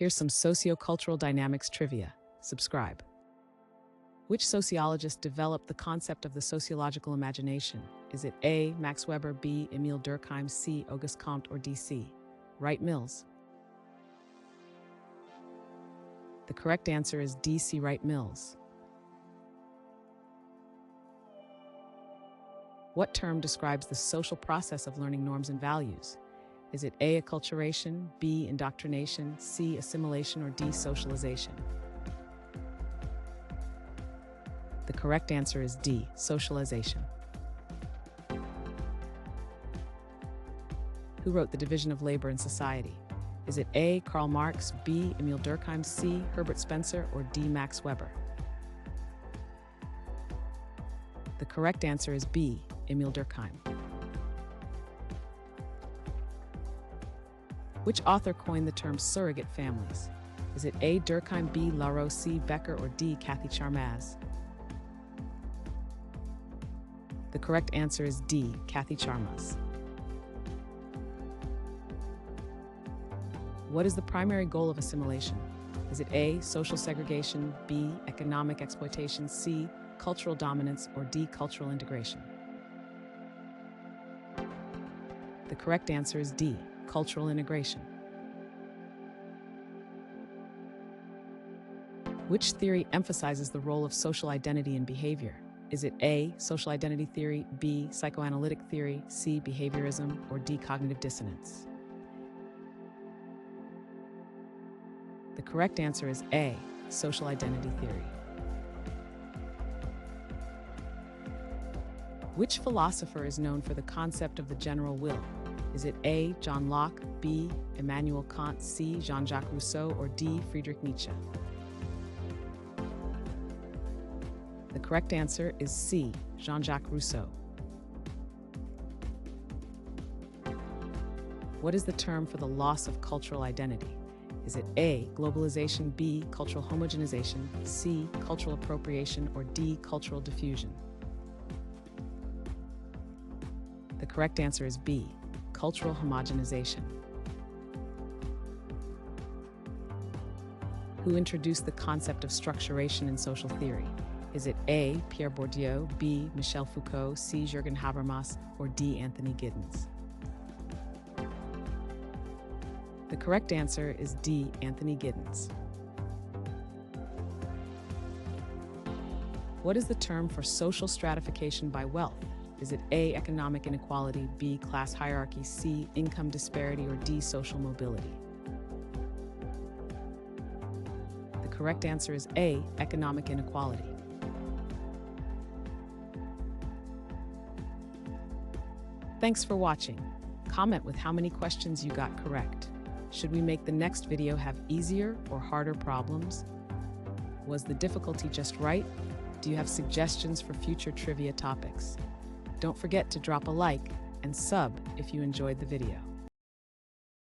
Here's some sociocultural dynamics trivia. Subscribe. Which sociologist developed the concept of the sociological imagination? Is it A. Max Weber, B. Emile Durkheim, C. Auguste Comte, or D. C. Wright Mills? The correct answer is D. C. Wright Mills. What term describes the social process of learning norms and values? Is it A. acculturation, B. indoctrination, C. assimilation, or D. socialization? The correct answer is D. socialization. Who wrote The Division of Labor and Society? Is it A. Karl Marx, B. Emile Durkheim, C. Herbert Spencer, or D. Max Weber? The correct answer is B. Emile Durkheim. Which author coined the term surrogate families? Is it A. Durkheim, B. Larroux, C. Becker, or D. Kathy Charmaz? The correct answer is D. Kathy Charmaz. What is the primary goal of assimilation? Is it A. social segregation, B. economic exploitation, C. cultural dominance, or D. cultural integration? The correct answer is D. cultural integration. Which theory emphasizes the role of social identity in behavior? Is it A. social identity theory, B. psychoanalytic theory, C. behaviorism, or D. cognitive dissonance? The correct answer is A. social identity theory. Which philosopher is known for the concept of the general will? Is it A. John Locke, B. Immanuel Kant, C. Jean-Jacques Rousseau, or D. Friedrich Nietzsche? The correct answer is C. Jean-Jacques Rousseau. What is the term for the loss of cultural identity? Is it A. globalization, B. cultural homogenization, C. cultural appropriation, or D. cultural diffusion? The correct answer is B. cultural homogenization. Who introduced the concept of structuration in social theory? Is it A. Pierre Bourdieu, B. Michel Foucault, C. Jürgen Habermas, or D. Anthony Giddens? The correct answer is D. Anthony Giddens. What is the term for social stratification by wealth? Is it A. economic inequality, B. class hierarchy, C. income disparity, or D. social mobility? The correct answer is A. economic inequality. Thanks for watching. Comment with how many questions you got correct. Should we make the next video have easier or harder problems? Was the difficulty just right? Do you have suggestions for future trivia topics? Don't forget to drop a like and sub if you enjoyed the video.